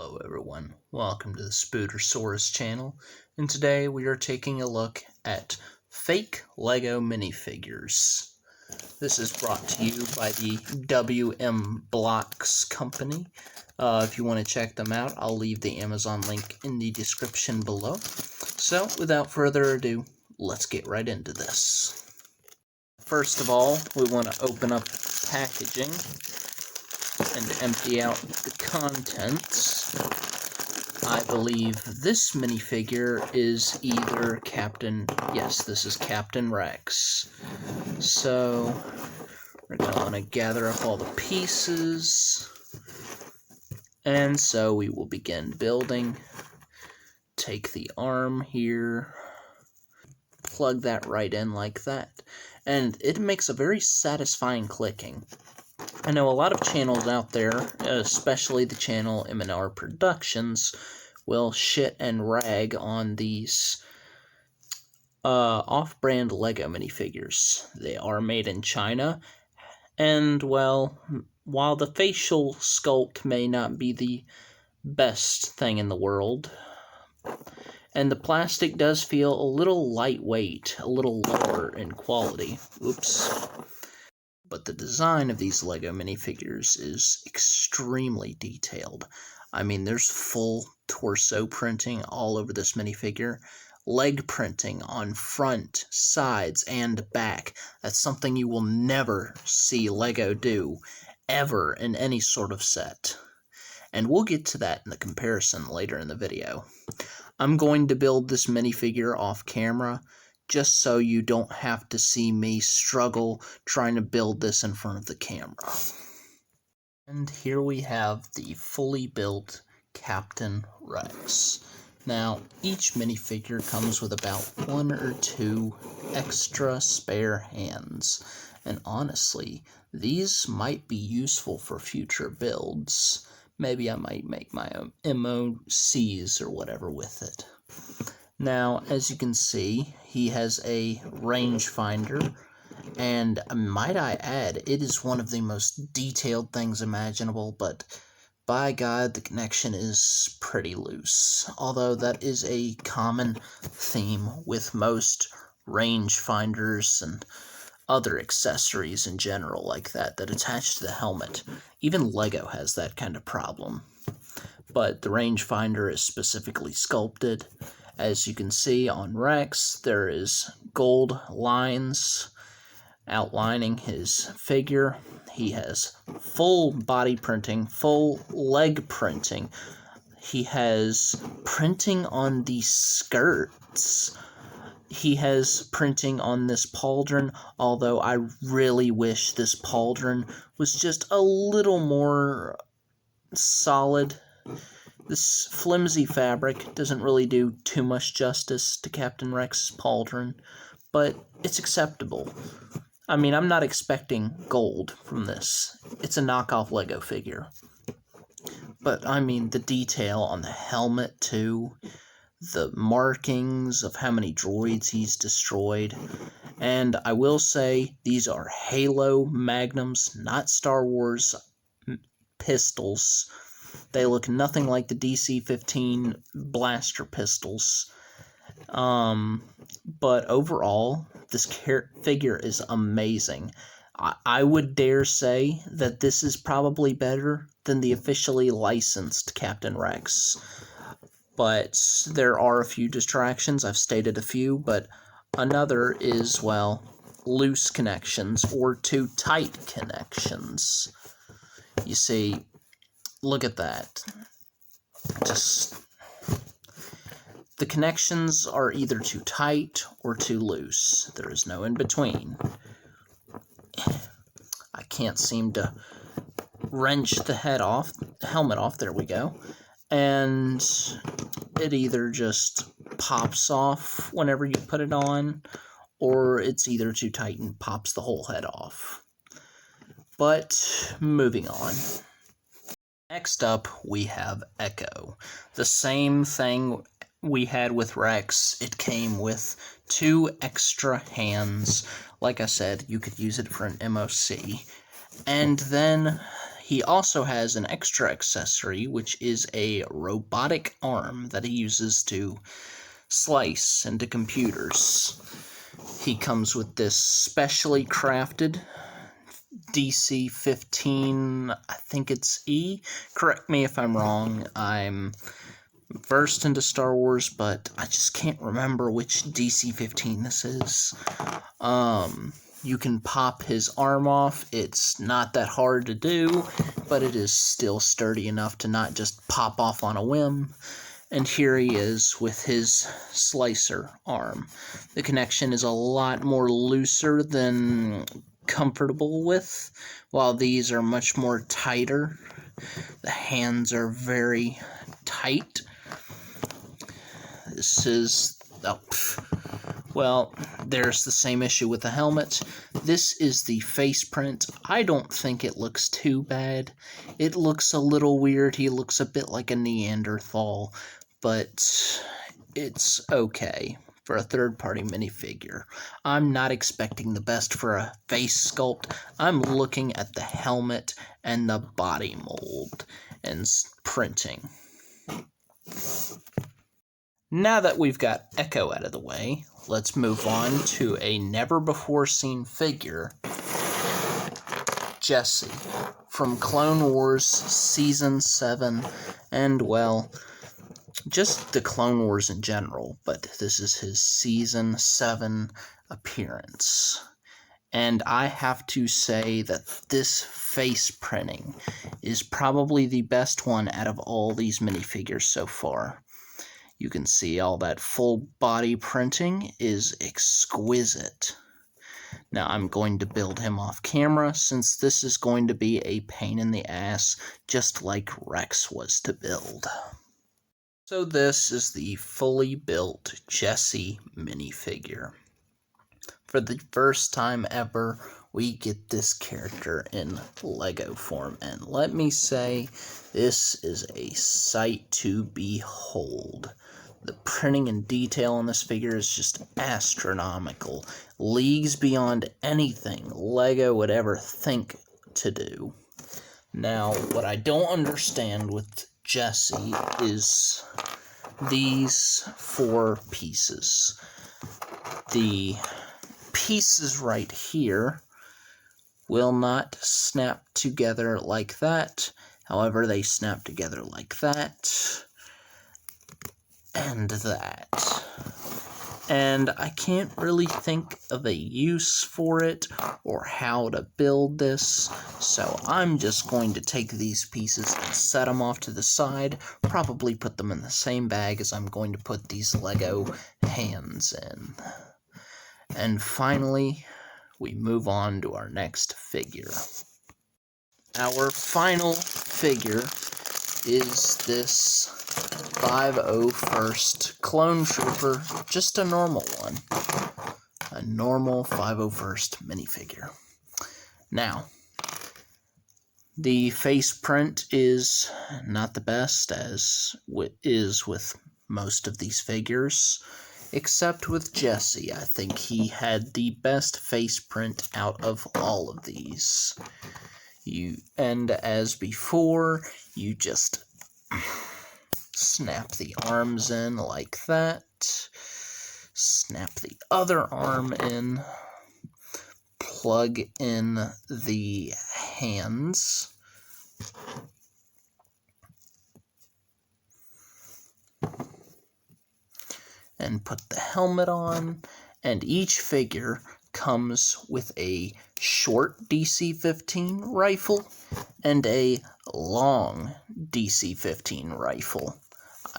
Hello everyone, welcome to the Spoodersaurus channel, and today we are taking a look at fake LEGO minifigures. This is brought to you by the WM Blocks company. If you want to check them out, I'll leave the Amazon link in the description below. So, without further ado, let's get right into this. First of all, we want to open up the packaging and empty out the contents. I believe this minifigure is either this is Captain Rex. So, we're going to gather up all the pieces, and so we will begin building. Take the arm here, plug that right in like that, and it makes a very satisfying clicking. I know a lot of channels out there, especially the channel M&R Productions, will shit and rag on these off-brand LEGO minifigures. They are made in China, and, well, while the facial sculpt may not be the best thing in the world, and the plastic does feel a little lightweight, a little lower in quality. Oops. But the design of these LEGO minifigures is extremely detailed. I mean, there's full torso printing all over this minifigure, leg printing on front, sides, and back. That's something you will never see LEGO do, ever, in any sort of set. And we'll get to that in the comparison later in the video. I'm going to build this minifigure off camera, just so you don't have to see me struggle trying to build this in front of the camera. And here we have the fully built Captain Rex. Now, each minifigure comes with about 1 or 2 extra spare hands, and honestly, these might be useful for future builds. Maybe I might make my own MOCs or whatever with it. Now, as you can see, he has a rangefinder, and might I add, it is one of the most detailed things imaginable, but by God, the connection is pretty loose. Although that is a common theme with most rangefinders and other accessories in general like that attach to the helmet. Even LEGO has that kind of problem. But the rangefinder is specifically sculpted. As you can see on Rex, there is gold lines outlining his figure. He has full body printing, full leg printing. He has printing on the skirts. He has printing on this pauldron, although I really wish this pauldron was just a little more solid. This flimsy fabric doesn't really do too much justice to Captain Rex's pauldron, but it's acceptable. I mean, I'm not expecting gold from this. It's a knockoff LEGO figure. But, I mean, the detail on the helmet, too, the markings of how many droids he's destroyed, and I will say, these are Halo Magnums, not Star Wars pistols. They look nothing like the DC-15 blaster pistols. But overall, this figure is amazing. I would dare say that this is probably better than the officially licensed Captain Rex. But there are a few distractions. I've stated a few, but another is, well, loose connections or too tight connections. You see, look at that. The connections are either too tight or too loose. There is no in between. I can't seem to wrench the helmet off. There we go. And it either just pops off whenever you put it on, or it's either too tight and pops the whole head off. But moving on. Next up, we have Echo. The same thing we had with Rex. It came with 2 extra hands. Like I said, you could use it for an MOC. And then he also has an extra accessory, which is a robotic arm that he uses to slice into computers. He comes with this specially crafted DC-15, I think it's E. Correct me if I'm wrong. I'm versed into Star Wars, but I just can't remember which DC-15 this is. You can pop his arm off. It's not that hard to do, but it is still sturdy enough to not just pop off on a whim. And here he is with his slicer arm. The connection is a lot more looser than comfortable with, while these are much more tighter. The hands are very tight. This is... well, there's the same issue with the helmet. This is the face print. I don't think it looks too bad. It looks a little weird. He looks a bit like a Neanderthal, but it's okay for a third-party minifigure. I'm not expecting the best for a face sculpt. I'm looking at the helmet and the body mold and printing. Now that we've got Echo out of the way, let's move on to a never-before-seen figure, Jesse, from Clone Wars Season 7, and, well, just the Clone Wars in general, but this is his Season 7 appearance. And I have to say that this face printing is probably the best one out of all these minifigures so far. You can see all that full body printing is exquisite. Now I'm going to build him off camera since this is going to be a pain in the ass just like Rex was to build. So this is the fully built Jesse minifigure. For the first time ever, we get this character in Lego form, and let me say, this is a sight to behold. The printing and detail on this figure is just astronomical, leagues beyond anything Lego would ever think to do. Now, what I don't understand with Jesse is these 4 pieces. The pieces right here will not snap together like that. However, they snap together like that and that. And I can't really think of a use for it or how to build this, so I'm just going to take these pieces and set them off to the side, probably put them in the same bag as I'm going to put these Lego hands in. And finally, we move on to our next figure. Our final figure is this 501st Clone Trooper, just a normal one. A normal 501st minifigure. Now, the face print is not the best, as is with most of these figures, except with Jesse. I think he had the best face print out of all of these. And as before, you just snap the arms in like that, snap the other arm in, plug in the hands, and put the helmet on, and each figure comes with a short DC-15 rifle and a long DC-15 rifle.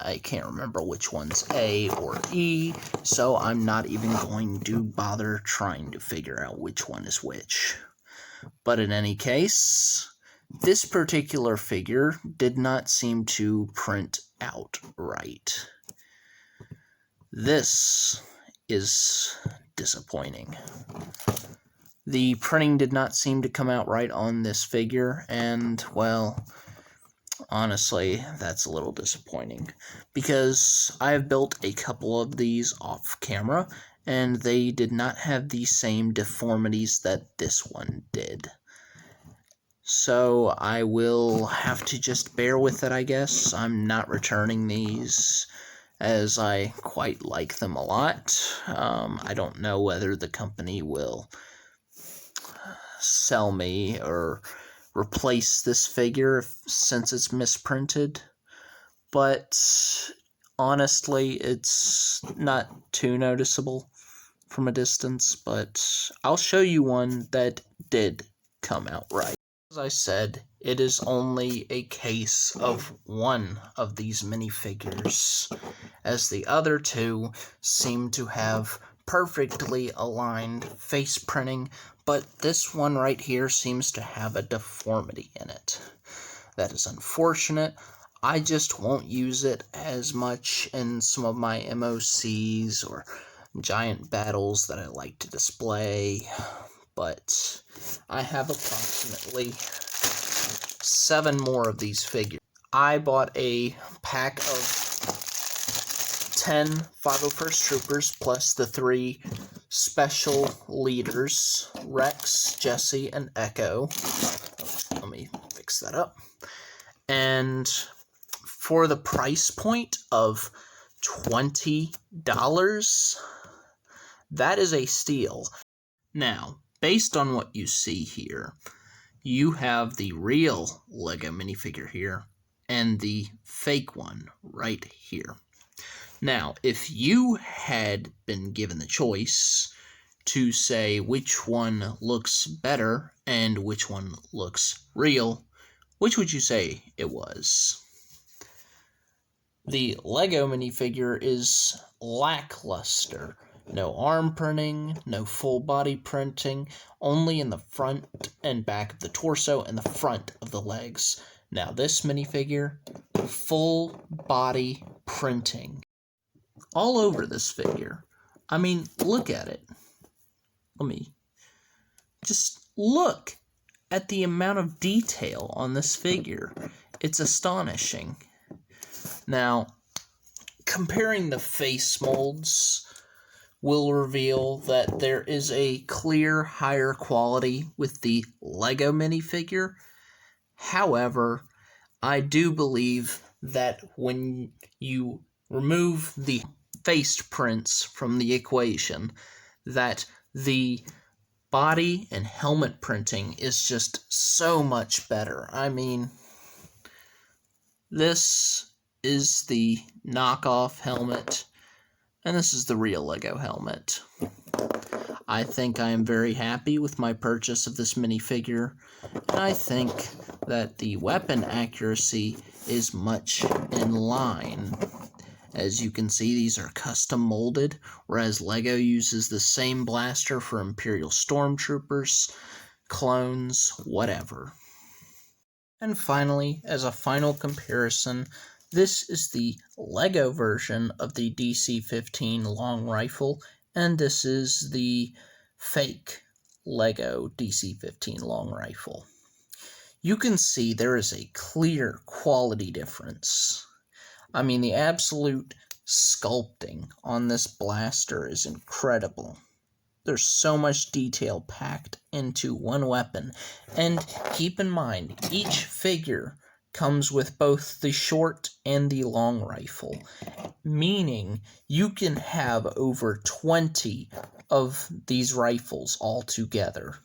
I can't remember which one's A or E, so I'm not even going to bother trying to figure out which one is which. But in any case, this particular figure did not seem to print out right. This is disappointing. The printing did not seem to come out right on this figure, and, well, honestly, that's a little disappointing, because I have built a couple of these off camera, and they did not have the same deformities that this one did. So I will have to just bear with it, I guess. I'm not returning these, as I quite like them a lot. I don't know whether the company will sell me or replace this figure since it's misprinted, but honestly, it's not too noticeable from a distance, but I'll show you one that did come out right. As I said, it is only a case of one of these minifigures, as the other two seem to have perfectly aligned face printing, but this one right here seems to have a deformity in it. That is unfortunate. I just won't use it as much in some of my MOCs or giant battles that I like to display, but I have approximately 7 more of these figures. I bought a pack of 10 501st Troopers plus the 3 special leaders, Rex, Jesse, and Echo. Let me fix that up. And for the price point of $20, that is a steal. Now, based on what you see here, you have the real Lego minifigure here and the fake one right here. Now, if you had been given the choice to say which one looks better and which one looks real, which would you say it was? The Lego minifigure is lackluster. No arm printing, no full body printing, only in the front and back of the torso and the front of the legs. Now this minifigure, full body printing. All over this figure. I mean, look at it. Let me just look at the amount of detail on this figure. It's astonishing. Now, comparing the face molds will reveal that there is a clear higher quality with the Lego minifigure. However, I do believe that when you remove the face prints from the equation, that the body and helmet printing is just so much better. I mean, this is the knockoff helmet, and this is the real Lego helmet. I think I am very happy with my purchase of this minifigure, and I think that the weapon accuracy is much in line. As you can see, these are custom molded, whereas Lego uses the same blaster for Imperial Stormtroopers, clones, whatever. And finally, as a final comparison, this is the Lego version of the DC-15 long rifle, and this is the fake Lego DC-15 long rifle. You can see there is a clear quality difference. I mean, the absolute sculpting on this blaster is incredible. There's so much detail packed into one weapon. And keep in mind, each figure comes with both the short and the long rifle, meaning you can have over 20 of these rifles all together.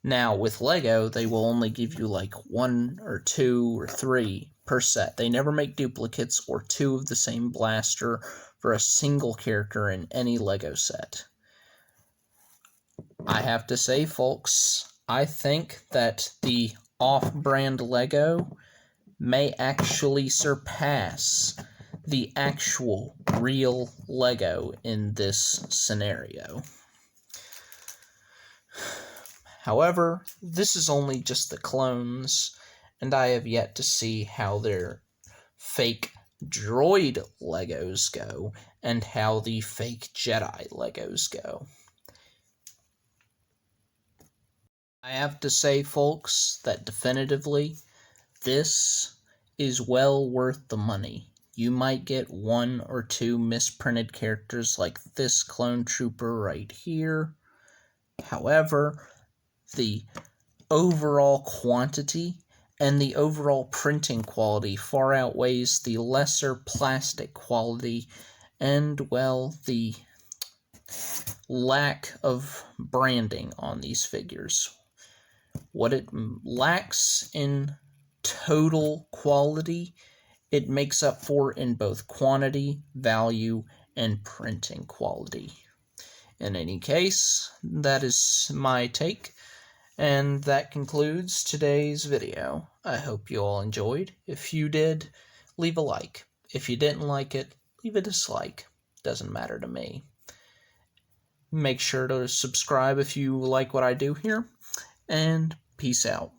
Now, with Lego, they will only give you like 1 or 2 or 3 per set. They never make duplicates or 2 of the same blaster for a single character in any Lego set. I have to say, folks, I think that the off-brand Lego may actually surpass the actual real Lego in this scenario. However, this is only just the clones, and I have yet to see how their fake droid Legos go, and how the fake Jedi Legos go. I have to say, folks, that definitively, this is well worth the money. You might get 1 or 2 misprinted characters like this clone trooper right here. However, the overall quantity and the overall printing quality far outweighs the lesser plastic quality and, well, the lack of branding on these figures. What it lacks in total quality, it makes up for in both quantity, value, and printing quality. In any case, that is my take, and that concludes today's video. I hope you all enjoyed. If you did, leave a like. If you didn't like it, leave a dislike. Doesn't matter to me. Make sure to subscribe if you like what I do here, and peace out.